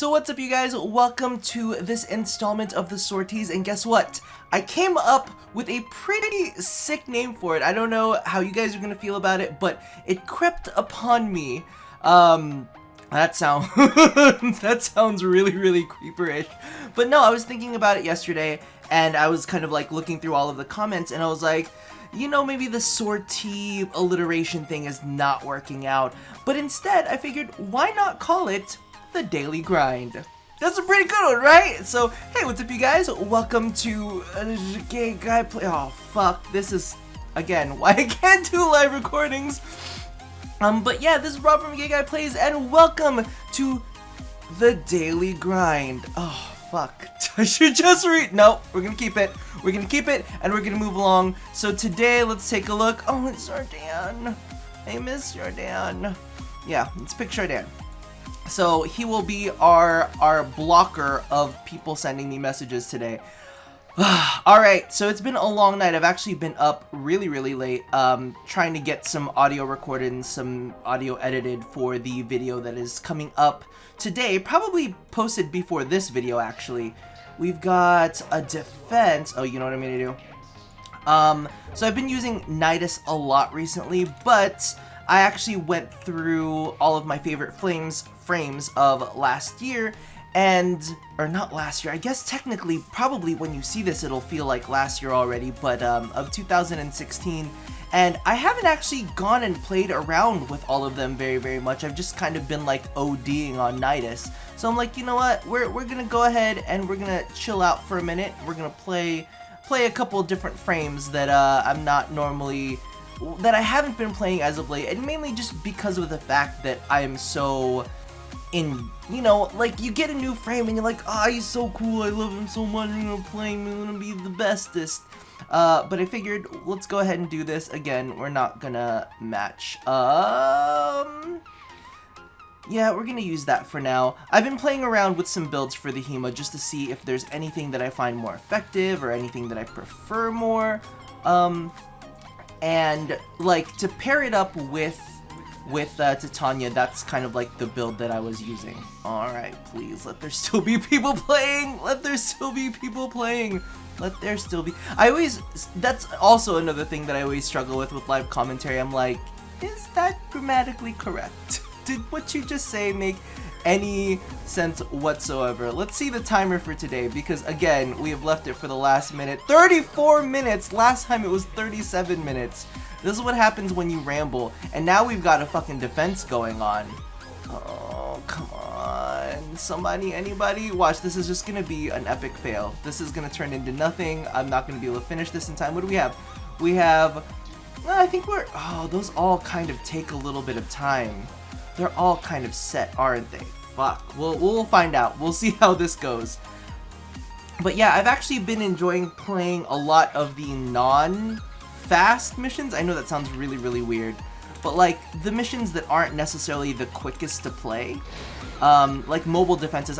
So what's up, you guys? Welcome to this installment of the Sorties, and guess what? I came up with a pretty sick name for it. I don't know how you guys are gonna feel about it, but it crept upon me. That sounds really creeperish. But no, I was thinking about it yesterday, and I was kind of like looking through all of the comments, and I was like, you know, maybe the Sortie alliteration thing is not working out. But instead, I figured, why not call it the Daily Grind? That's a pretty good one, right? So, hey, what's up, you guys? Welcome to Gay Guy Play. Oh, fuck. This is, again, why I can't do live recordings. But yeah, this is Rob from Gay Guy Plays, and welcome to the Daily Grind. Oh, fuck. I should just read. No, we're gonna keep it. We're gonna keep it, and we're gonna move along. So today, let's take a look. Oh, it's Jordan. I miss Jordan. Yeah, let's pick Jordan. So he will be our blocker of people sending me messages today. Alright, so it's been a long night. I've actually been up really late, trying to get some audio recorded and some audio edited for the video that is coming up today, probably posted before this video, actually. We've got a defense. Oh, you know what I'm gonna do? So I've been using Nidus a lot recently, but I actually went through all of my favorite frames of last year, or not last year, I guess technically, probably when you see this it'll feel like last year already, but of 2016, and I haven't actually gone and played around with all of them very much. I've just kind of been like ODing on Nidus, so I'm like, you know what, we're gonna go ahead and we're gonna chill out for a minute. We're gonna play a couple different frames that I'm not normally, that I haven't been playing as of late, and mainly just because of the fact that I am so you know, like, you get a new frame and you're like, ah, oh, he's so cool, I love him so much, I'm gonna play him, I'm gonna be the bestest. But I figured, let's go ahead and do this. Again, we're not gonna match. Yeah, we're gonna use that for now. I've been playing around with some builds for the HEMA just to see if there's anything that I find more effective or anything that I prefer more. And, like, to pair it up with Titania, that's kind of like the build that I was using. Alright, please, let there still be people playing! Let there still be people playing! Let there still be... that's also another thing that I always struggle with live commentary. I'm like, is that grammatically correct? Did what you just say make any sense whatsoever? Let's see the timer for today, because again, we have left it for the last minute. 34 minutes! Last time it was 37 minutes. This is what happens when you ramble, and now we've got a fucking defense going on. Oh, come on. Somebody, anybody? Watch, this is just gonna be an epic fail. This is gonna turn into nothing. I'm not gonna be able to finish this in time. What do we have? We have... I think we're... Oh, those all kind of take a little bit of time. They're all kind of set, aren't they? Fuck. We'll find out. We'll see how this goes. But yeah, I've actually been enjoying playing a lot of the non-fast missions. I know that sounds really weird, but like the missions that aren't necessarily the quickest to play, like mobile defenses.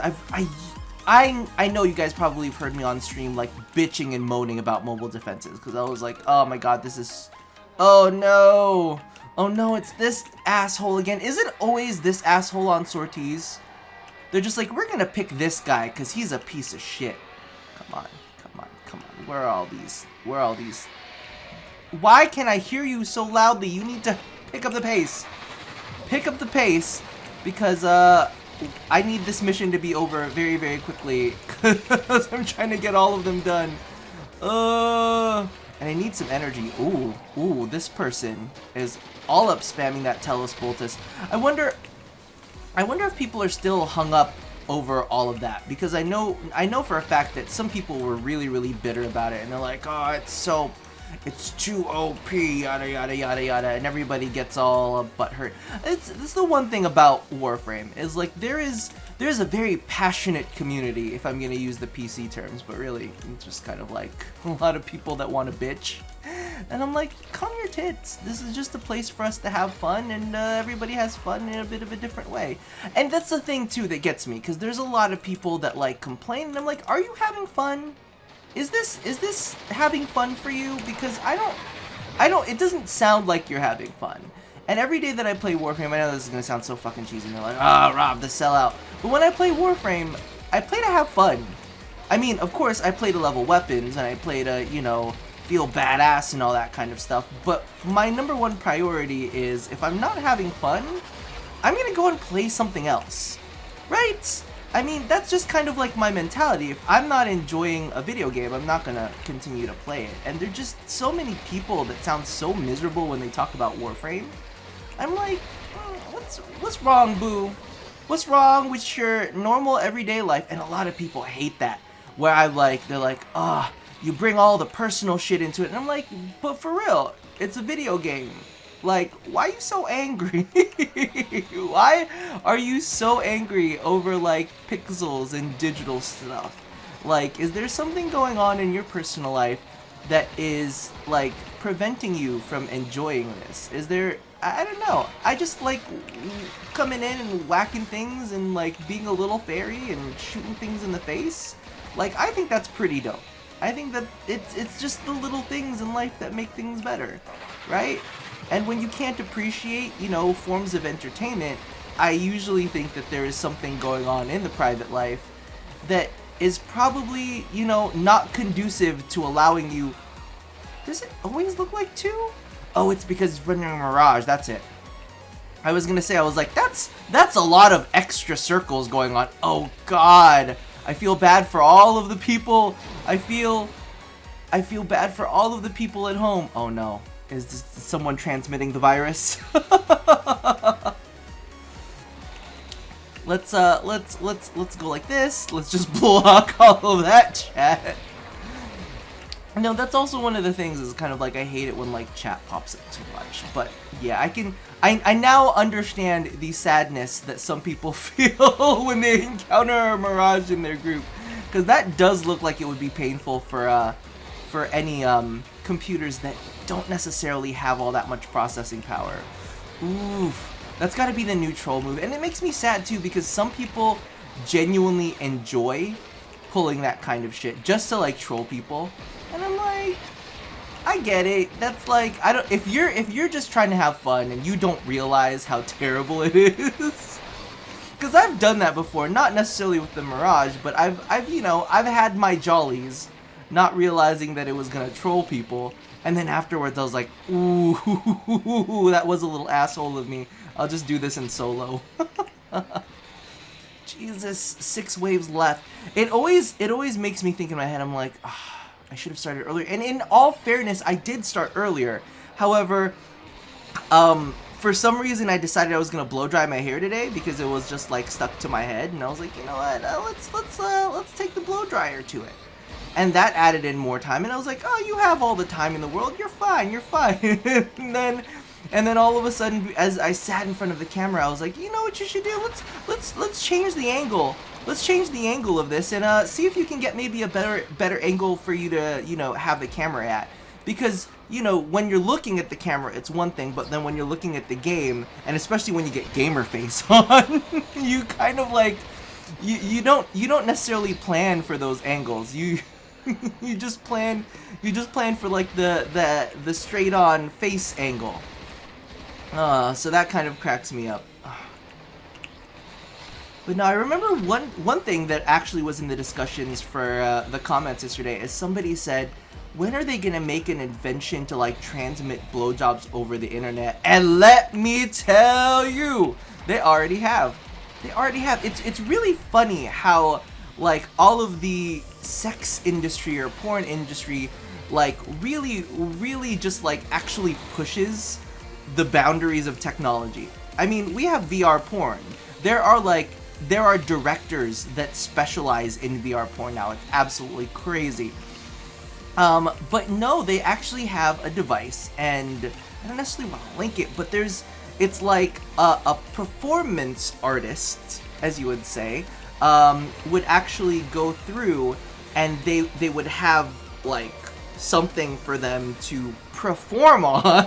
I know you guys probably have heard me on stream like bitching and moaning about mobile defenses, because I was like, oh my god, this is... Oh no! Oh no, it's this asshole again. Is it always this asshole on sorties? They're just like, we're gonna pick this guy because he's a piece of shit. Come on. Where are all these? Why can't I hear you so loudly? You need to pick up the pace. Pick up the pace, because I need this mission to be over very quickly, because I'm trying to get all of them done. And I need some energy. Ooh, this person is all up spamming that Telos Boltus. I wonder if people are still hung up over all of that, because I know for a fact that some people were really bitter about it, and they're like, oh, it's too OP, yada, and everybody gets all butthurt. It's the one thing about Warframe, is like there is a very passionate community, if I'm gonna use the PC terms, but really, it's just kind of like a lot of people that want to bitch. And I'm like, calm your tits. This is just a place for us to have fun, and everybody has fun in a bit of a different way. And that's the thing too that gets me, because there's a lot of people that like complain, and I'm like, are you having fun? Is this having fun for you? Because I don't, it doesn't sound like you're having fun. And every day that I play Warframe, I know this is gonna sound so fucking cheesy, and they're like, ah, Rob, the sellout. But when I play Warframe, I play to have fun. I mean, of course, I play to level weapons, and I play to, you know, feel badass and all that kind of stuff. But my #1 priority is, if I'm not having fun, I'm gonna go and play something else, right? I mean, that's just kind of like my mentality. If I'm not enjoying a video game, I'm not gonna continue to play it. And there are just so many people that sound so miserable when they talk about Warframe. I'm like, what's wrong, boo? What's wrong with your normal everyday life? And a lot of people hate that, where they're like, ah, you bring all the personal shit into it. And I'm like, but for real, it's a video game. Like, why are you so angry? Why are you so angry over, like, pixels and digital stuff? Like, is there something going on in your personal life that is, like, preventing you from enjoying this? Is there, I don't know. I just like coming in and whacking things and, like, being a little fairy and shooting things in the face. Like, I think that's pretty dope. I think that it's just the little things in life that make things better, right? And when you can't appreciate, you know, forms of entertainment, I usually think that there is something going on in the private life that is probably, you know, not conducive to allowing you... Does it always look like 2? Oh, it's because it's running a Mirage, that's it. I was gonna say, I was like, that's a lot of extra circles going on. Oh god, I feel bad for all of the people. I feel bad for all of the people at home. Oh no. Is this someone transmitting the virus? Let's go like this. Let's just block all of that chat. No, that's also one of the things, is kind of like I hate it when like chat pops up too much. But yeah, I now understand the sadness that some people feel when they encounter a Mirage in their group, because that does look like it would be painful for any computers that don't necessarily have all that much processing power. Oof, that's got to be the new troll move. And it makes me sad too, because some people genuinely enjoy pulling that kind of shit just to like troll people. And I'm like, I get it. That's like, I don't, if you're just trying to have fun and you don't realize how terrible it is. Because I've done that before, not necessarily with the Mirage, but I've had my jollies, not realizing that it was gonna troll people, and then afterwards I was like, ooh, that was a little asshole of me. I'll just do this in solo. Jesus, 6 waves left. It always makes me think in my head, I'm like, I should have started earlier. And in all fairness, I did start earlier. However, for some reason I decided I was gonna blow dry my hair today because it was just like stuck to my head, and I was like, you know what, let's take the blow dryer to it. And that added in more time, and I was like, oh, you have all the time in the world, you're fine. and then all of a sudden, as I sat in front of the camera, I was like, you know what you should do? Let's change the angle. Let's change the angle of this and see if you can get maybe a better angle for you to, you know, have the camera at. Because, you know, when you're looking at the camera, it's one thing, but then when you're looking at the game, and especially when you get gamer face on, you kind of like, you don't necessarily plan for those angles. You just plan for like the straight on face angle. So that kind of cracks me up. But no, I remember one thing that actually was in the discussions for the comments yesterday is somebody said, when are they gonna make an invention to like transmit blowjobs over the internet? And let me tell you, they already have. It's really funny how like all of the sex industry or porn industry like really just like actually pushes the boundaries of technology. I mean, we have VR porn. There are directors that specialize in VR porn now. It's absolutely crazy. But no, they actually have a device, and I don't necessarily want to link it, but it's like a performance artist, as you would say, would actually go through, and they would have like something for them to perform on.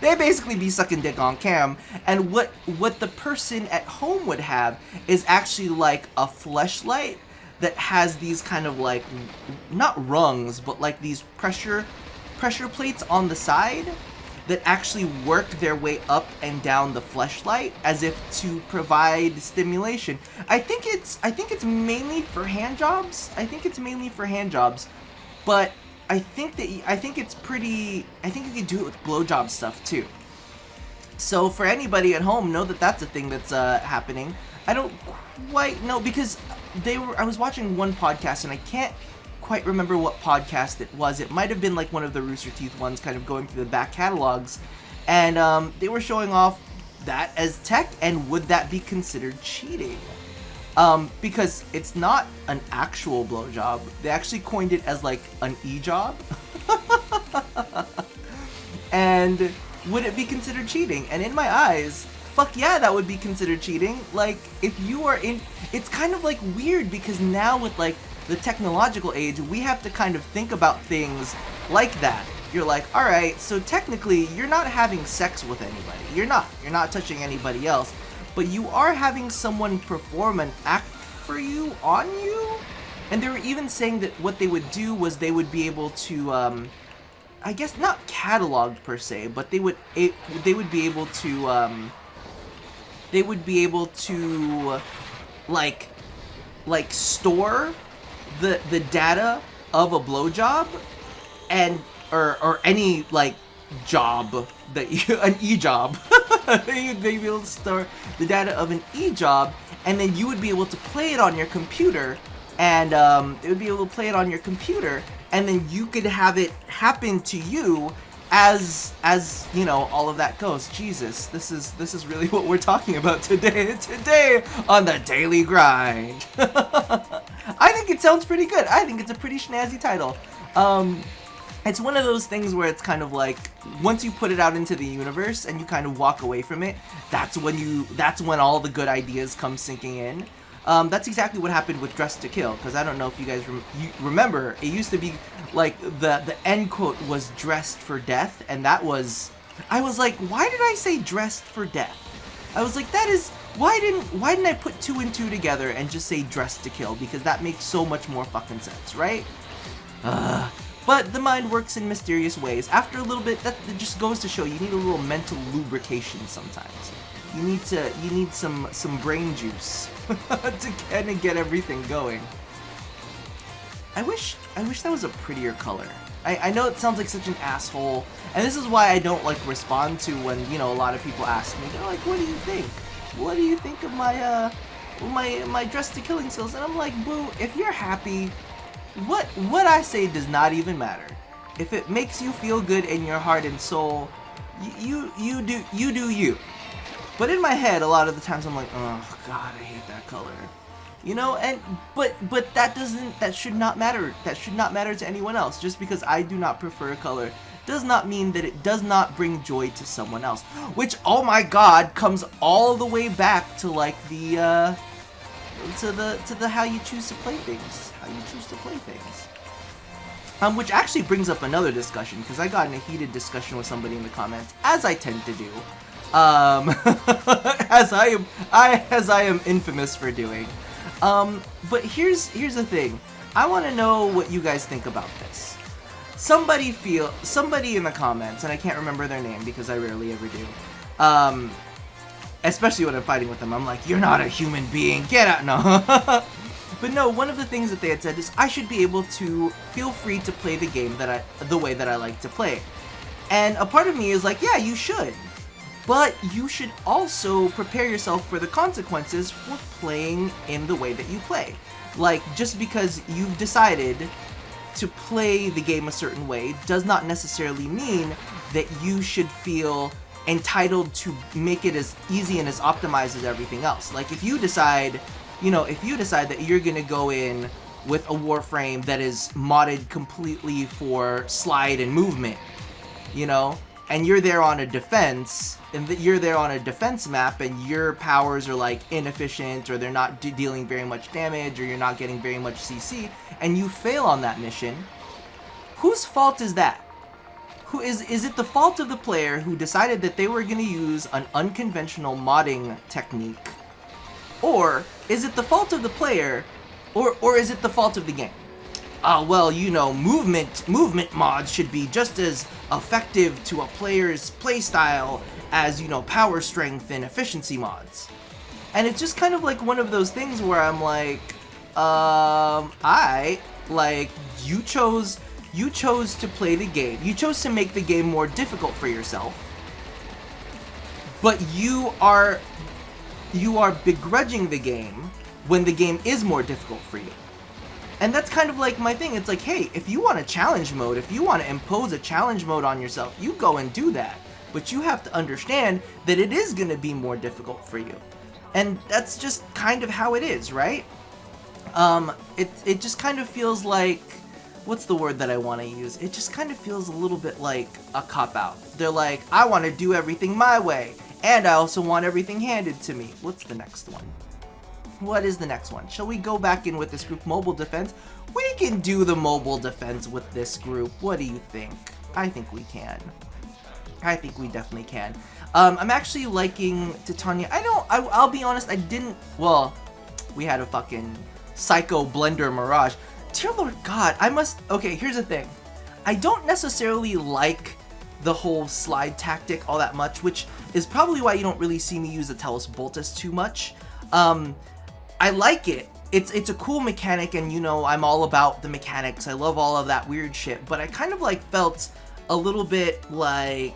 They basically be sucking dick on cam, and what the person at home would have is actually like a fleshlight that has these kind of like, not rungs, but like these pressure plates on the side that actually work their way up and down the fleshlight as if to provide stimulation. I think it's mainly for hand jobs. I think but I think it's pretty. I think you can do it with blowjob stuff too. So for anybody at home, know that that's a thing that's happening. I don't quite know because I was watching one podcast and I can't quite remember what podcast it was. It might have been like one of the Rooster Teeth ones, kind of going through the back catalogs, and they were showing off that as tech, and would that be considered cheating? Because it's not an actual blowjob. They actually coined it as like an e-job. And would it be considered cheating? And in my eyes, fuck yeah, that would be considered cheating. Like, if you are in... It's kind of like weird because now with like the technological age, we have to kind of think about things like that. You're like, alright, so technically you're not having sex with anybody. You're not touching anybody else. But you are having someone perform an act for you, on you? And they were even saying that what they would do was they would be able to, I guess not cataloged per se, but they would be able to, like store the data of a blowjob, and or any like job that you, an e-job. You'd be able to store the data of an e-job, and then you would be able to play it on your computer, and it would be able to play it on your computer, and then you could have it happen to you as you know, all of that goes. Jesus, this is really what we're talking about today on the Daily Grind. I think it sounds pretty good. I think it's a pretty snazzy title. It's one of those things where it's kind of like, once you put it out into the universe and you kind of walk away from it, that's when all the good ideas come sinking in. That's exactly what happened with Dressed to Kill, because I don't know if you guys remember, it used to be like the end quote was "dressed for death," and that was, I was like, why did I say dressed for death? I was like, that is, why didn't I put 2 and 2 together and just say Dressed to Kill, because that makes so much more fucking sense, right? But the mind works in mysterious ways. After a little bit, that just goes to show you need a little mental lubrication sometimes. You need some brain juice to kind of get everything going. I wish that was a prettier color. I know it sounds like such an asshole, and this is why I don't like respond to when, you know, a lot of people ask me, they're like, what do you think? What do you think of my my Dressed to Killing skills? And I'm like, boo, if you're happy, what I say does not even matter. If it makes you feel good in your heart and soul, you do you. But in my head, a lot of the times I'm like, oh god, I hate that color. You know, and but that should not matter. That should not matter to anyone else. Just because I do not prefer a color does not mean that it does not bring joy to someone else. Which, oh my god, comes all the way back to like the to the how you choose to play things. Which actually brings up another discussion, because I got in a heated discussion with somebody in the comments, as I tend to do. As I am infamous for doing. But here's the thing. I want to know what you guys think about this. Somebody in the comments, and I can't remember their name because I rarely ever do. Especially when I'm fighting with them, I'm like, you're not a human being, get out, no. But no, one of the things that they had said is I should be able to feel free to play the game the way that I like to play. And a part of me is like, yeah, you should. But you should also prepare yourself for the consequences for playing in the way that you play. Like, just because you've decided to play the game a certain way does not necessarily mean that you should feel entitled to make it as easy and as optimized as everything else. Like, if you decide, you know, that you're gonna go in with a Warframe that is modded completely for slide and movement, you know, and you're there on a defense, map, and your powers are like inefficient, or they're not dealing very much damage, or you're not getting very much CC, and you fail on that mission, whose fault is that? Is it the fault of the player who decided that they were going to use an unconventional modding technique? Or is it the fault of the player, or is it the fault of the game? well, you know, movement mods should be just as effective to a player's playstyle as, you know, power strength and efficiency mods. And it's just kind of like one of those things where I'm like, you chose to play the game. You chose to make the game more difficult for yourself. But you are begrudging the game when the game is more difficult for you. And that's kind of like my thing. It's like, hey, if you want a challenge mode, if you want to impose a challenge mode on yourself, you go and do that. But you have to understand that it is going to be more difficult for you. And that's just kind of how it is, right? It just kind of feels like, what's the word that I want to use? It just kind of feels a little bit like a cop-out. They're like, I want to do everything my way, and I also want everything handed to me. What's the next one? What is the next one? Shall we go back in with this group? Mobile defense? We can do the mobile defense with this group. What do you think? I think we can. I think we definitely can. I'm actually liking Titania. I'll be honest, I didn't, well, we had a fucking Psycho Blender Mirage. Dear Lord God, okay, here's the thing. I don't necessarily like the whole slide tactic all that much, which is probably why you don't really see me use the Tellus Boltus too much. I like it. It's a cool mechanic, and you know, I'm all about the mechanics. I love all of that weird shit, but I kind of like felt a little bit like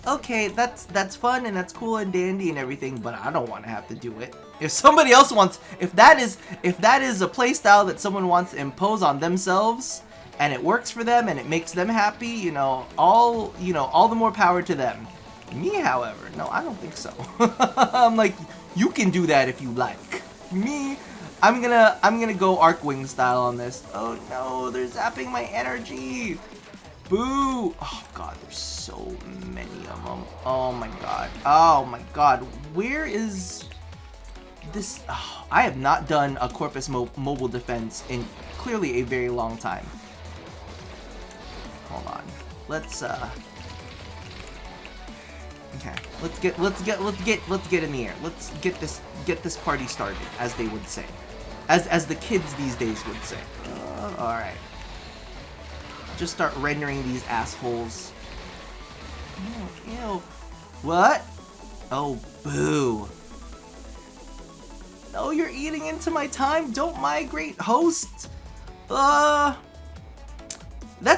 okay, that's fun and that's cool and dandy and everything, but I don't want to have to do it. If somebody else wants, if that is a playstyle that someone wants to impose on themselves and it works for them and it makes them happy, you know, all the more power to them. Me, however, no, I don't think so. I'm like, you can do that if you like. Me, I'm gonna go Arcwing style on this. Oh no, they're zapping my energy. Boo! Oh god, there's so many of them. Oh my god. Oh my god. Where is this? Oh, I have not done a Corpus mobile defense in clearly a very long time. Hold on. Let's okay. Let's get in the air. Let's get this party started, as they would say. As the kids these days would say. All right. Just start rendering these assholes. Ew, ew. What? Oh, boo. No, you're eating into my time. Don't migrate, host. That's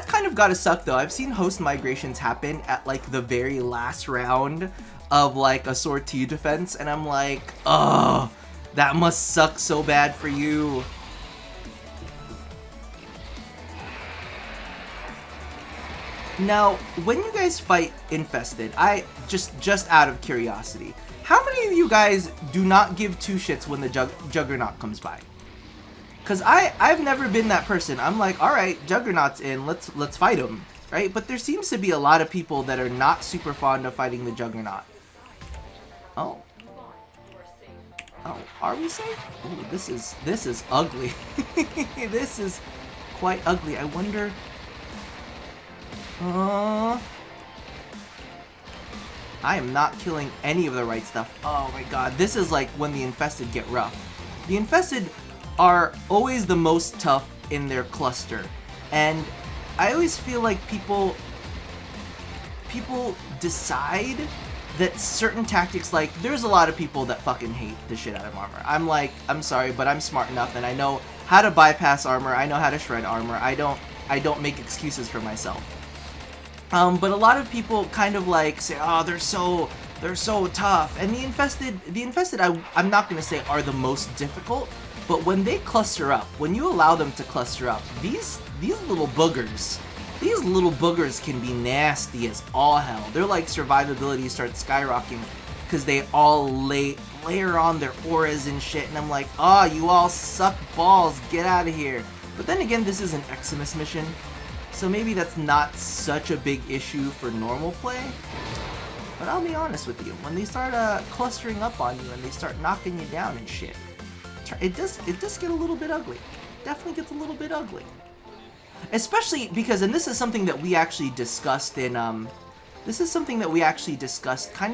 kind of gotta suck, though. I've seen host migrations happen at, like, the very last round of, like, a sortie defense, and I'm like, oh, that must suck so bad for you. Now, when you guys fight Infested, just out of curiosity, how many of you guys do not give two shits when the Juggernaut comes by? Cause I've never been that person. I'm like, all right, Juggernaut's in, let's fight him, right? But there seems to be a lot of people that are not super fond of fighting the Juggernaut. Oh. Oh, are we safe? Ooh, this is ugly. This is quite ugly. I wonder. I am not killing any of the right stuff. Oh my god, this is like when the Infested get rough. The Infested are always the most tough in their cluster, and I always feel like people decide that certain tactics, like, there's a lot of people that fucking hate the shit out of armor. I'm like, I'm sorry, but I'm smart enough and I know how to bypass armor, I know how to shred armor, I don't make excuses for myself. But a lot of people kind of like say, oh, they're so tough. And the Infested, I'm not gonna say are the most difficult, but when they cluster up, when you allow them to cluster up, these little boogers can be nasty as all hell. Their like survivability starts skyrocketing because they all layer on their auras and shit, and I'm like, oh, you all suck balls, get out of here. But then again, this is an Eximus mission, so maybe that's not such a big issue for normal play. But I'll be honest with you, when they start clustering up on you and they start knocking you down and shit, it does get a little bit ugly. Definitely gets a little bit ugly. Especially because, and this is something that we actually discussed in, kind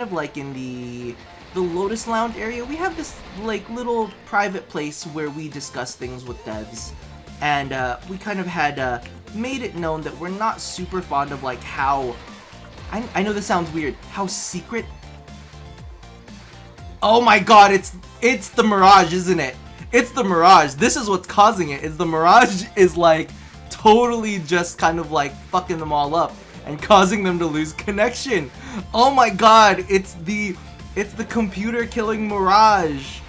of like in the Lotus Lounge area. We have this like little private place where we discuss things with devs. and we kind of had made it known that we're not super fond of like how, I know this sounds weird, how secret. Oh my god, it's the Mirage, isn't it? It's the Mirage. This is what's causing it. Is the Mirage is like totally just kind of like fucking them all up and causing them to lose connection. Oh my god, it's the computer killing Mirage.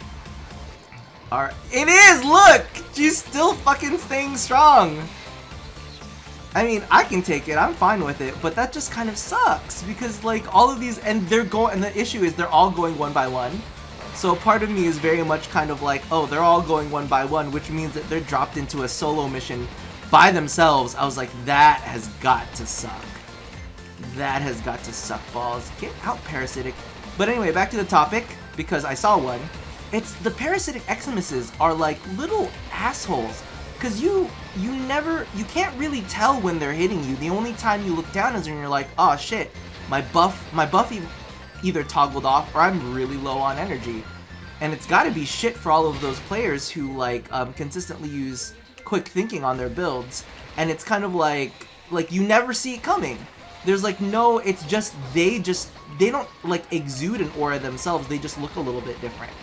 Alright, it is. Look, she's still fucking staying strong. I mean, I can take it, I'm fine with it, but that just kind of sucks, because like all of these, and the issue is they're all going one by one. So part of me is very much kind of like, oh, they're all going one by one, which means that they're dropped into a solo mission by themselves. I was like, that has got to suck. That has got to suck balls. Get out, parasitic. But anyway, back to the topic, because I saw one. It's the parasitic Eximuses are like little assholes. Because you can't really tell when they're hitting you. The only time you look down is when you're like, oh shit, my buff either toggled off or I'm really low on energy. And it's gotta be shit for all of those players who like consistently use quick thinking on their builds. And it's kind of like you never see it coming. There's like no, it's just, they don't like exude an aura themselves, they just look a little bit different.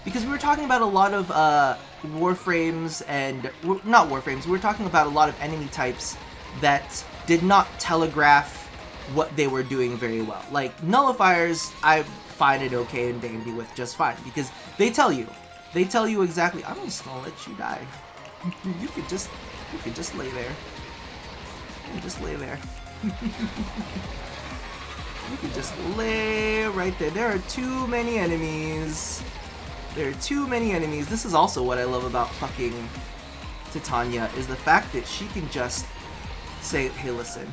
Because we were talking about a lot of Warframes and, not Warframes, we were talking about a lot of enemy types that did not telegraph what they were doing very well. Like nullifiers, I find it okay and dandy with just fine, because they tell you exactly, I'm just gonna let you die. you could just lay there. You just lay there. You could just lay right there. There are too many enemies. There are too many enemies. This is also what I love about fucking Titania, is the fact that she can just say, hey, listen.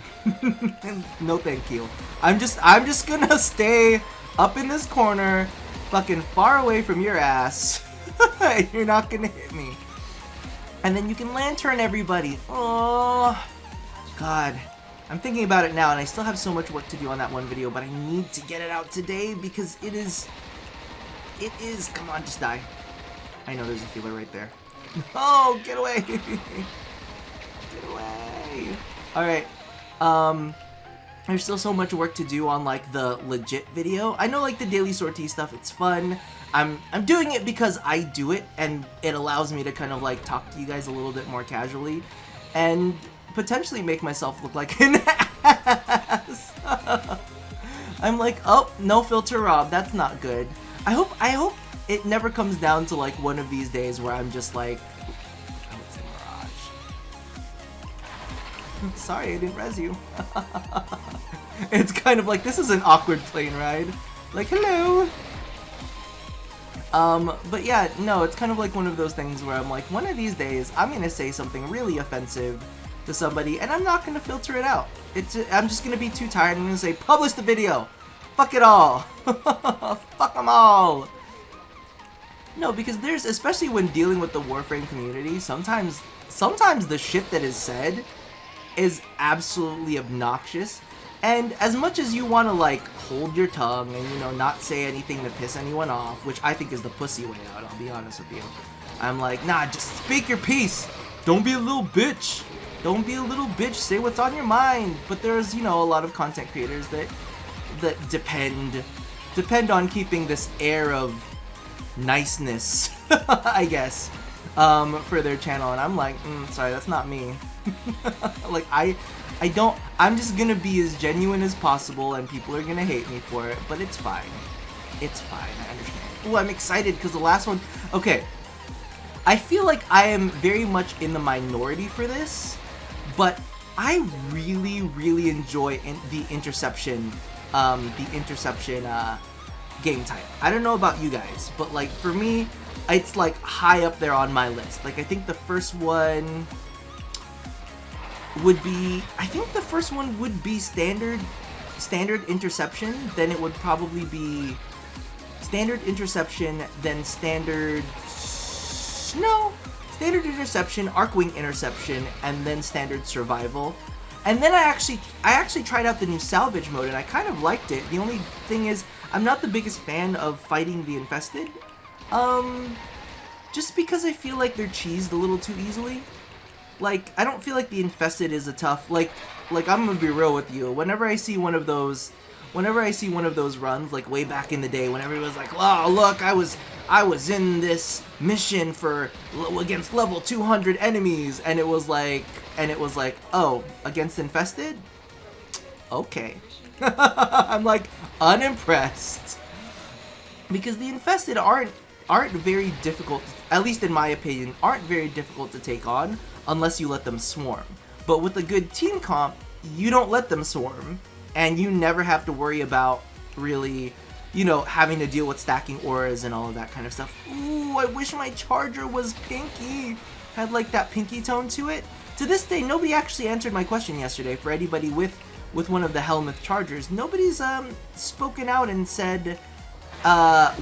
No thank you. I'm just gonna stay up in this corner, fucking far away from your ass. You're not gonna hit me. And then you can lantern everybody. Oh, God. I'm thinking about it now, and I still have so much work to do on that one video, but I need to get it out today because it is, come on, just die. I know there's a healer right there. Oh, get away. Get away. Alright, there's still so much work to do on, like, the legit video. I know, like, the daily sortie stuff, it's fun. I'm doing it because I do it, and it allows me to kind of, like, talk to you guys a little bit more casually, and potentially make myself look like an ass. I'm like, oh, no filter Rob, that's not good. I hope it never comes down to like one of these days where I'm just like, oh, it's a Mirage. Sorry, I didn't res you. It's kind of like, this is an awkward plane ride. Like, hello. But yeah, no, it's kind of like one of those things where I'm like, one of these days, I'm gonna say something really offensive to somebody, and I'm not gonna filter it out. I'm just gonna be too tired. I'm gonna say, publish the video. Fuck it all. Fuck them all. No, because there's, especially when dealing with the Warframe community, sometimes the shit that is said is absolutely obnoxious. And as much as you want to like hold your tongue and, you know, not say anything to piss anyone off, which I think is the pussy way out, I'll be honest with you. I'm like, nah, just speak your piece. Don't be a little bitch. Don't be a little bitch, say what's on your mind. But there's, you know, a lot of content creators that depend on keeping this air of niceness, I guess, for their channel. And I'm like, sorry, that's not me. Like, I'm just gonna be as genuine as possible, and people are gonna hate me for it, but it's fine. It's fine, I understand. Oh, I'm excited because the last one, okay, I feel like I am very much in the minority for this, but I really, really enjoy the Interception game type. I don't know about you guys, but like for me, it's like high up there on my list. Like I think the first one would be, standard Interception, then it would probably be standard Interception, then standard Interception, Arcwing Interception, and then standard Survival. And then I actually tried out the new Salvage mode, and I kind of liked it. The only thing is, I'm not the biggest fan of fighting the Infested. just because I feel like they're cheesed a little too easily. Like, I don't feel like the Infested is a tough, like I'm gonna be real with you. Whenever I see one of those runs, like way back in the day, when everyone's like, "Oh, look, I was in this mission against level 200 enemies," and it was like, oh, against Infested? Okay. I'm like unimpressed. Because the Infested aren't very difficult, at least in my opinion, aren't very difficult to take on unless you let them swarm. But with a good team comp, you don't let them swarm, and you never have to worry about really, you know, having to deal with stacking auras and all of that kind of stuff. Ooh, I wish my charger was pinky. Had like that pinky tone to it. To this day, nobody actually answered my question yesterday. For anybody with one of the Helmuth chargers, nobody's spoken out and said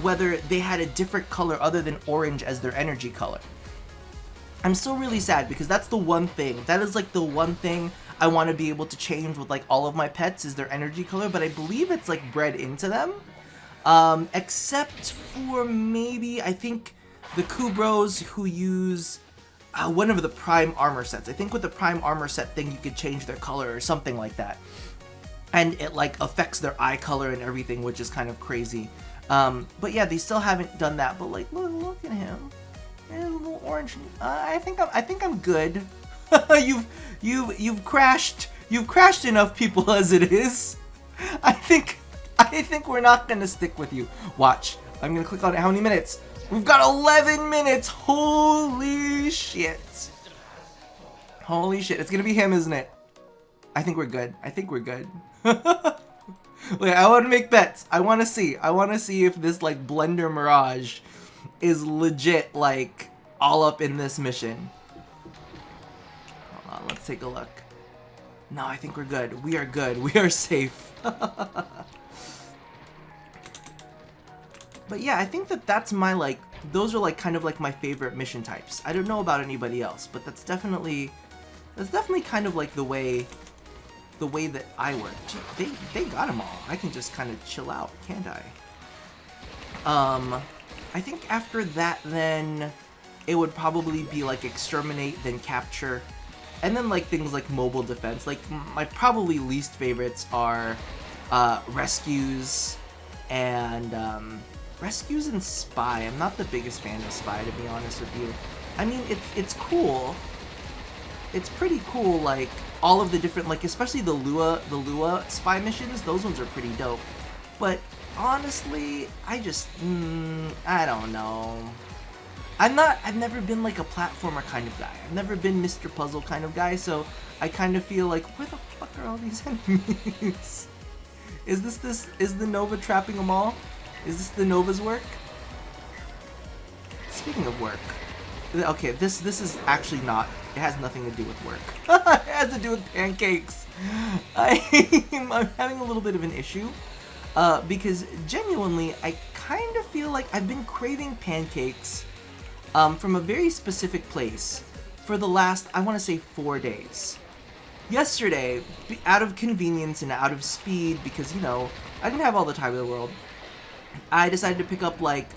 whether they had a different color other than orange as their energy color. I'm still really sad because that's the one thing. That is like the one thing I want to be able to change with like all of my pets is their energy color, but I believe it's like bred into them. Except for maybe, I think, the Kubros who use one of the Prime armor sets. I think with the Prime armor set thing you could change their color or something like that. And it like affects their eye color and everything, which is kind of crazy. But yeah, they still haven't done that. But like, look at him. And a little orange. I think I'm good. You've crashed enough people as it is. I think we're not gonna stick with you. Watch. I'm gonna click on it. How many minutes? We've got 11 minutes. Holy shit. Holy shit. It's gonna be him, isn't it? I think we're good. Wait, I want to make bets. I want to see if this like Blender Mirage is legit like all up in this mission. Hold on, let's take a look. No, I think we're good. We are good. We are safe. But yeah, I think that's my like, those are like kind of like my favorite mission types. I don't know about anybody else, but that's definitely kind of like the way that I work. Gee, they got them all. I can just kind of chill out, can't I? I think after that then it would probably be like exterminate, then capture, and then like things like mobile defense. Like my probably least favorites are rescues and spy. I'm not the biggest fan of spy, to be honest with you. I mean, it's cool. It's pretty cool, like all of the different, like especially the Lua spy missions. Those ones are pretty dope. But honestly, I just I don't know. I've never been like a platformer kind of guy. I've never been Mr. Puzzle kind of guy, so I kind of feel like, where the fuck are all these enemies? Is the Nova trapping them all? Is this the Nova's work? Speaking of work, okay, this is actually not, it has nothing to do with work. It has to do with pancakes. I'm having a little bit of an issue because genuinely I kind of feel like I've been craving pancakes from a very specific place for the last, I want to say, 4 days. Yesterday, out of convenience and out of speed, because, you know, I didn't have all the time in the world, I decided to pick up, like,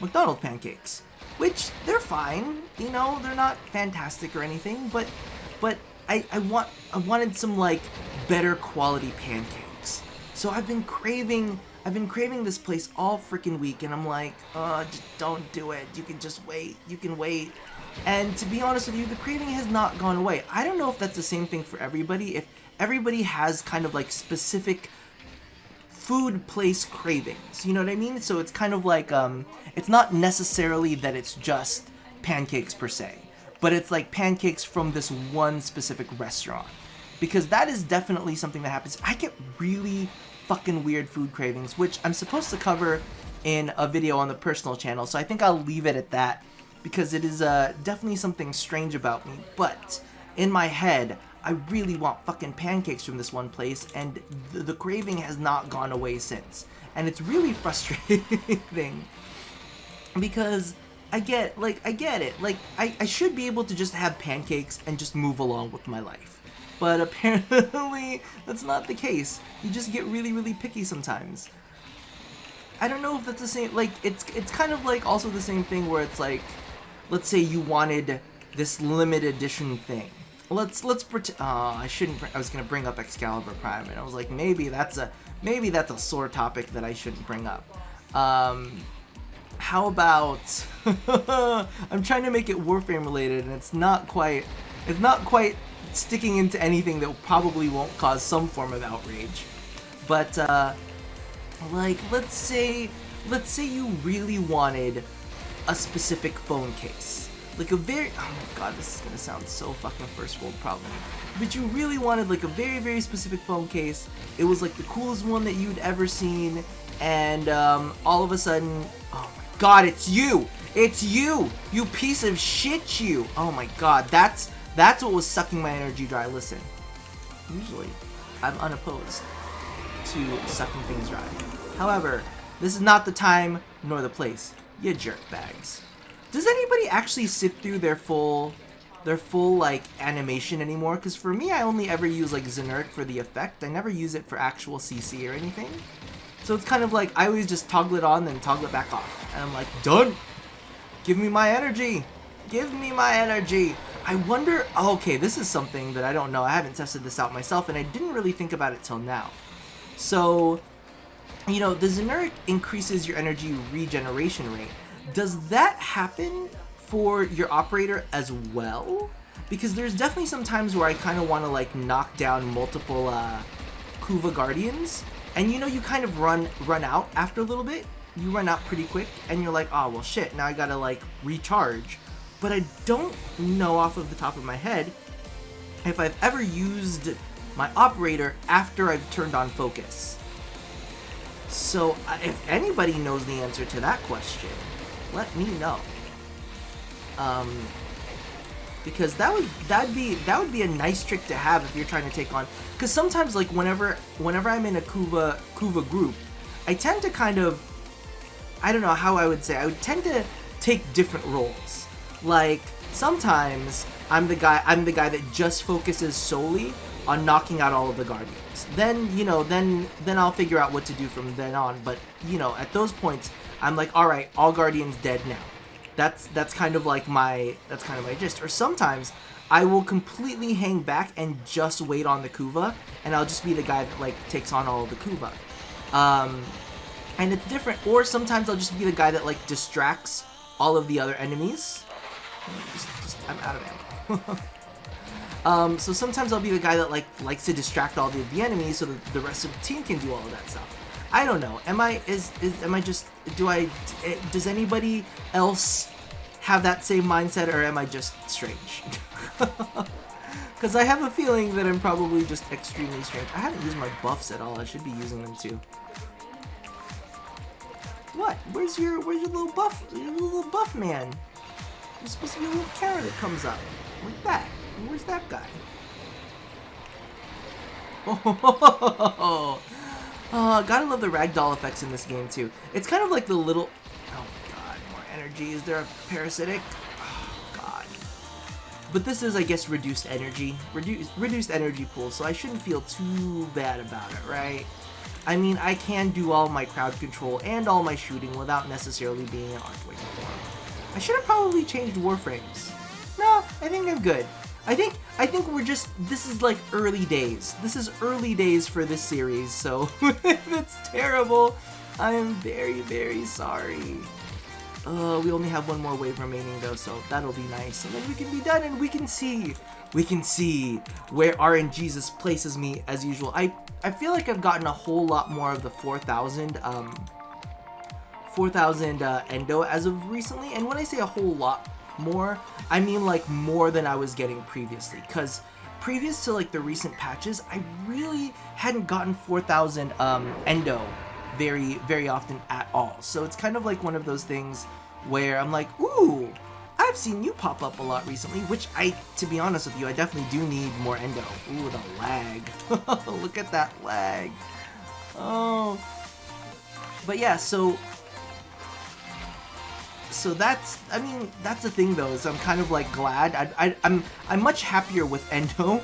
McDonald's pancakes. Which, they're fine, you know, they're not fantastic or anything, but I wanted some, like, better quality pancakes. So I've been craving this place all freaking week, and I'm like, just don't do it. You can just wait. You can wait. And to be honest with you, the craving has not gone away. I don't know if that's the same thing for everybody. If everybody has kind of like specific food place cravings, you know what I mean? So it's kind of like, it's not necessarily that it's just pancakes per se, but it's like pancakes from this one specific restaurant. Because that is definitely something that happens. I get really fucking weird food cravings, which I'm supposed to cover in a video on the personal channel, so I think I'll leave it at that, because it is definitely something strange about me. But in my head, I really want fucking pancakes from this one place, and the craving has not gone away since. And it's really frustrating, because I get it. Like, I should be able to just have pancakes and just move along with my life. But apparently, that's not the case. You just get really, really picky sometimes. I don't know if that's the same, like, it's kind of like also the same thing where it's like, let's say you wanted this limited edition thing. Let's pretend, I was gonna bring up Excalibur Prime, and I was like, maybe that's a sore topic that I shouldn't bring up. How about, I'm trying to make it Warframe related, and it's not quite sticking into anything that probably won't cause some form of outrage. But, like, let's say you really wanted a specific phone case. Like a very, oh my god, this is gonna sound so fucking first world problem. But you really wanted like a very, very specific phone case. It was like the coolest one that you'd ever seen, and all of a sudden, oh my god, it's you! It's you! You piece of shit, you! Oh my god, that's what was sucking my energy dry. Listen, usually I'm unopposed to sucking things dry. However, this is not the time nor the place, you jerkbags. Does anybody actually sit through their full like animation anymore? Because for me, I only ever use like Zeneric for the effect. I never use it for actual CC or anything. So it's kind of like I always just toggle it on then toggle it back off, and I'm like, done. Give me my energy. Give me my energy. I wonder. Oh, okay, this is something that I don't know. I haven't tested this out myself, and I didn't really think about it till now. So, you know, the Zeneric increases your energy regeneration rate. Does that happen for your operator as well? Because there's definitely some times where I kind of want to like knock down multiple Kuva Guardians, and you know, you kind of run out after a little bit. You run out pretty quick, and you're like, oh well shit, now I gotta like recharge. But I don't know off of the top of my head if I've ever used my operator after I've turned on focus. So if anybody knows the answer to that question, let me know. Because that would be a nice trick to have if you're trying to take on. Because sometimes, like whenever I'm in a Kuva group, I tend to kind of, I don't know how I would say, I would tend to take different roles. Like sometimes I'm the guy that just focuses solely on knocking out all of the Guardians. Then, you know, then I'll figure out what to do from then on. But, you know, at those points, I'm like, all right, all Guardians dead now. That's kind of like my gist. Or sometimes I will completely hang back and just wait on the Kuva, and I'll just be the guy that like takes on all of the Kuva. And it's different. Or sometimes I'll just be the guy that like distracts all of the other enemies. I'm out of ammo. So sometimes I'll be the guy that like likes to distract all the enemies so that the rest of the team can do all of that stuff. I don't know. Does anybody else have that same mindset, or am I just strange? Because I have a feeling that I'm probably just extremely strange. I haven't used my buffs at all. I should be using them too. What? Where's your little buff? Your little buff man? There's supposed to be a little carrot that comes up. Like that. Where's that guy? Oh, gotta love the ragdoll effects in this game too. It's kind of like the little... Oh my god, more energy. Is there a parasitic? Oh god. But this is, I guess, reduced energy. Reduced energy pool, so I shouldn't feel too bad about it, right? I mean, I can do all my crowd control and all my shooting without necessarily being an Archwing form. I should have probably changed Warframes. No, I think I'm good. I think we're just, this is like early days. This is early days for this series, so if it's terrible, I am very, very sorry. We only have one more wave remaining though, so that'll be nice. And then we can be done and we can see where RNGesus places me as usual. I feel like I've gotten a whole lot more of the 4,000 Endo as of recently, and when I say a whole lot more, I mean like more than I was getting previously, because previous to like the recent patches, I really hadn't gotten 4,000 Endo very, very often at all. So it's kind of like one of those things where I'm like, ooh, I've seen you pop up a lot recently, which to be honest with you, I definitely do need more Endo. Ooh, the lag. Look at that lag. Oh. But yeah, so that's, I mean, that's the thing though, is I'm kind of like glad. I'm much happier with Endo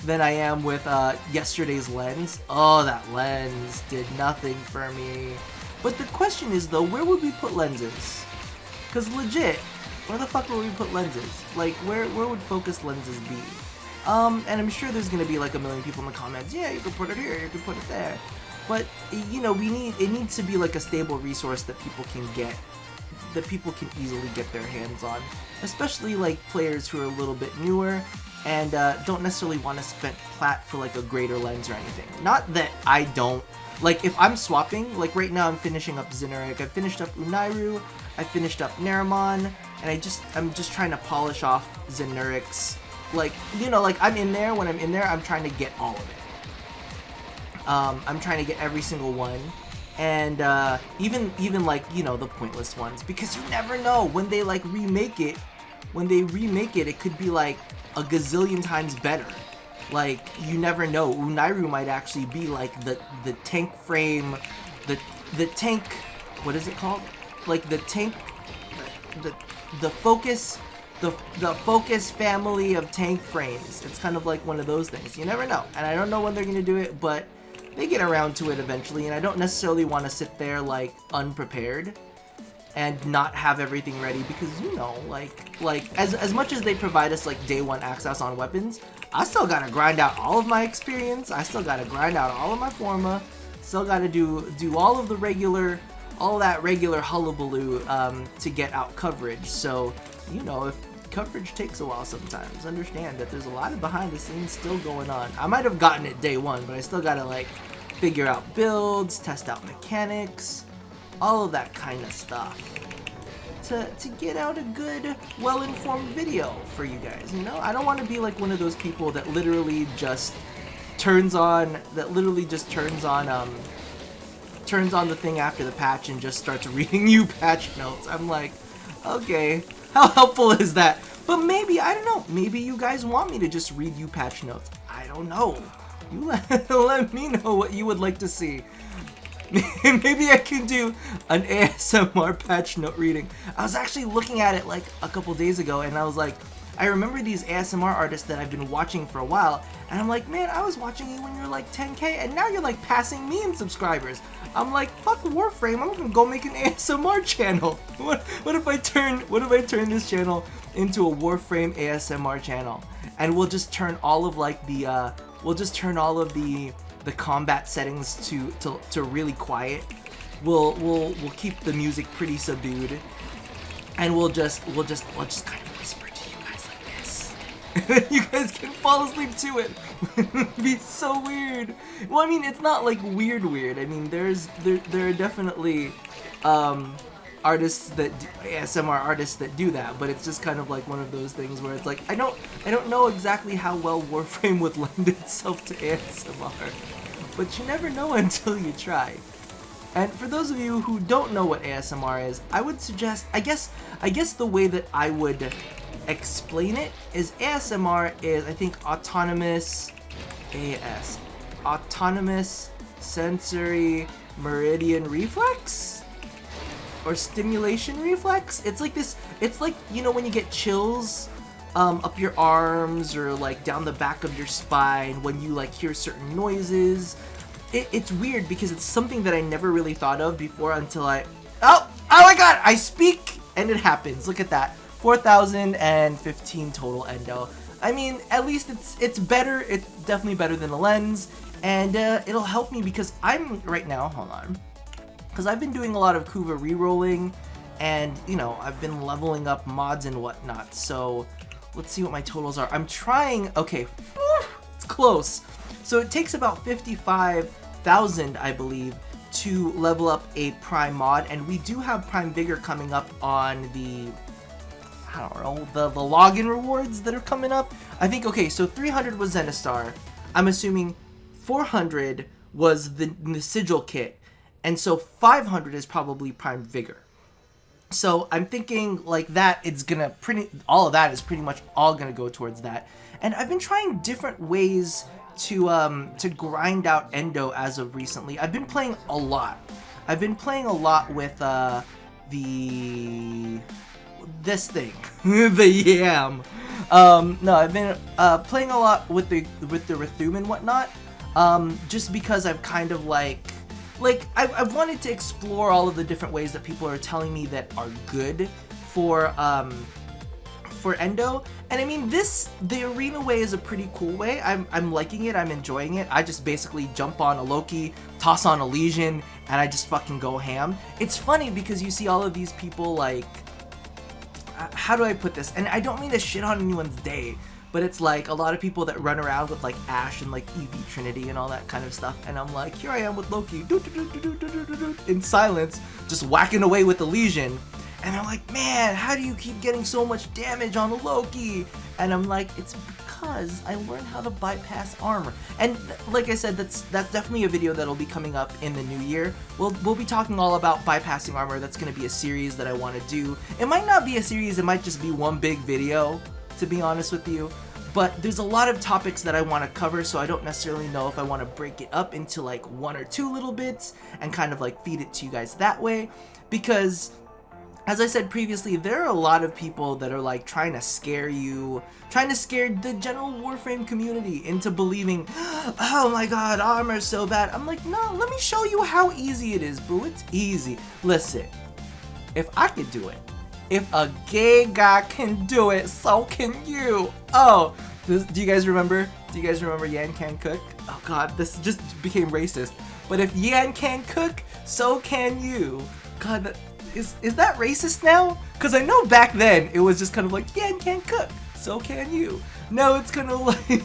than I am with yesterday's lens. Oh, that lens did nothing for me. But the question is though, where would we put lenses? Because legit, where the fuck would we put lenses? Like, where would focus lenses be? And I'm sure there's gonna be like a million people in the comments, yeah, you can put it here, you can put it there. But, you know, it needs to be like a stable resource that people can get, that people can easily get their hands on. Especially like players who are a little bit newer and don't necessarily want to spend plat for like a greater lens or anything. Not that I don't, like if I'm swapping, like right now I'm finishing up Zeneric, I finished up Unairu, I finished up Naramon, and I'm just trying to polish off Zeneric's, like, you know, like I'm in there, when I'm in there, I'm trying to get all of it. I'm trying to get every single one. And even like, you know, the pointless ones, because you never know when they like remake it. When they remake it, it could be like a gazillion times better. Like, you never know. Unairu might actually be like the tank frame, the tank, what is it called? Like the tank, the focus, the focus family of tank frames. It's kind of like one of those things. You never know, and I don't know when they're gonna do it, but they get around to it eventually, and I don't necessarily want to sit there like unprepared and not have everything ready, because, you know, like as much as they provide us like day one access on weapons, I still gotta grind out all of my experience, I still gotta grind out all of my forma, still gotta do all of the regular, all that regular hullabaloo to get out coverage. So, you know, if coverage takes a while sometimes, understand that there's a lot of behind the scenes still going on. I might have gotten it day one, but I still gotta like figure out builds, test out mechanics, all of that kind of stuff to get out a good, well-informed video for you guys, you know? I don't want to be like one of those people that literally just turns on the thing after the patch and just starts reading you patch notes. I'm like, okay, how helpful is that? But maybe, I don't know, maybe you guys want me to just read you patch notes. I don't know. You let me know what you would like to see. Maybe I can do an ASMR patch note reading. I was actually looking at it like a couple days ago, and I was like, I remember these ASMR artists that I've been watching for a while, and I'm like, man, I was watching you when you were like 10K, and now you're like passing me in subscribers. I'm like, fuck Warframe, I'm gonna go make an ASMR channel. What if I turn this channel into a Warframe ASMR channel, and we'll just turn all of like the the combat settings to really quiet. We'll keep the music pretty subdued, and we'll just kind of whisper to you guys like this. You guys can fall asleep to it. It'd be so weird. Well, I mean, it's not like weird. I mean, there are definitely ASMR artists that do that, but it's just kind of like one of those things where it's like I don't know exactly how well Warframe would lend itself to ASMR, but you never know until you try. And for those of you who don't know what ASMR is, I would suggest, I guess the way that I would explain it is ASMR is, I think, autonomous sensory meridian reflex? Or stimulation reflex? It's like this, it's like, you know, when you get chills up your arms or like down the back of your spine when you like hear certain noises. It's weird because it's something that I never really thought of before until oh my god, I speak and it happens. Look at that, 4,015 total endo. I mean, at least it's better. It's definitely better than a lens, and it'll help me because I'm right now, hold on, because I've been doing a lot of Kuva rerolling, and you know, I've been leveling up mods and whatnot. So let's see what my totals are. I'm trying, okay, it's close. So it takes about 55,000, I believe, to level up a Prime mod, and we do have Prime Vigor coming up on the, I don't know, the login rewards that are coming up. I think, okay, so 300 was Zenistar. I'm assuming 400 was the Sigil kit, and so 500 is probably Prime Vigor. So I'm thinking like that, it's gonna all of that is pretty much all gonna go towards that. And I've been trying different ways to grind out Endo as of recently. I've been playing a lot. I've been playing a lot with this thing, the yam. No, I've been playing a lot with the Rhythm and whatnot. Just because I've kind of like like, I've wanted to explore all of the different ways that people are telling me that are good for Endo. And I mean, the arena way is a pretty cool way. I'm liking it, I'm enjoying it. I just basically jump on a Loki, toss on a Legion, and I just fucking go ham. It's funny because you see all of these people, like, how do I put this? And I don't mean to shit on anyone's day, but it's like a lot of people that run around with like Ashe and like EV Trinity and all that kind of stuff, and I'm like, here I am with Loki, in silence, just whacking away with the Legion. And they're like, man, how do you keep getting so much damage on a Loki? And I'm like, it's because I learned how to bypass armor. And like I said, that's definitely a video that'll be coming up in the new year. We'll be talking all about bypassing armor. That's going to be a series that I want to do. It might not be a series, it might just be one big video, to be honest with you. But there's a lot of topics that I want to cover, so I don't necessarily know if I want to break it up into like 1 or 2 little bits and kind of like feed it to you guys that way. Because as I said previously, there are a lot of people that are like trying to scare you, trying to scare the general Warframe community into believing, oh my god, armor's so bad. I'm like, no, let me show you how easy it is, boo. It's easy. Listen, if I could do it, if a gay guy can do it, so can you. Oh, do you guys remember? Do you guys remember Yan Can Cook? Oh god, this just became racist. But if Yan can cook, so can you. God, that... Is that racist now? Because I know back then it was just kind of like, yeah, and can cook, so can you. Now it's kind of like,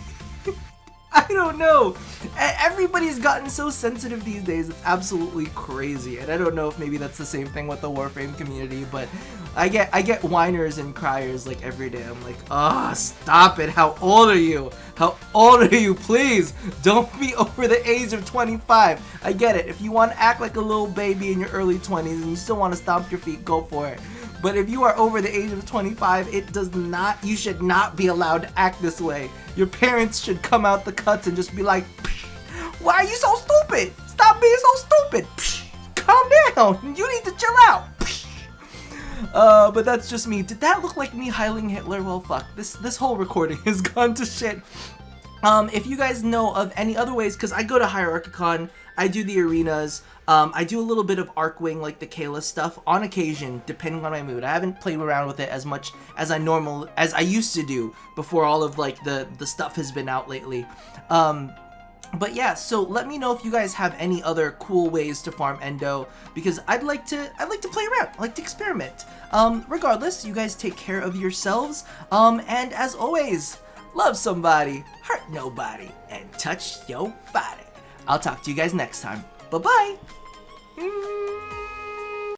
I don't know. Everybody's gotten so sensitive these days, it's absolutely crazy. And I don't know if maybe that's the same thing with the Warframe community, but I get whiners and criers like every day. I'm like, oh, stop it. How old are you? How old are you? Please don't be over the age of 25. I get it. If you want to act like a little baby in your early 20s and you still want to stomp your feet, go for it. But if you are over the age of 25, you should not be allowed to act this way. Your parents should come out the cuts and just be like, why are you so stupid? Stop being so stupid. Calm down. You need to chill out. But that's just me. Did that look like me Heiling Hitler? Well, fuck. This whole recording has gone to shit. If you guys know of any other ways, because I go to Hierarchicon, I do the arenas, I do a little bit of Arcwing, like the Kayla stuff, on occasion, depending on my mood. I haven't played around with it as much as I used to do before all of like the stuff has been out lately. But yeah, so let me know if you guys have any other cool ways to farm Endo, because I'd like to play around, I like to experiment. Regardless, you guys take care of yourselves, and as always, love somebody, hurt nobody, and touch your body. I'll talk to you guys next time. Bye-bye.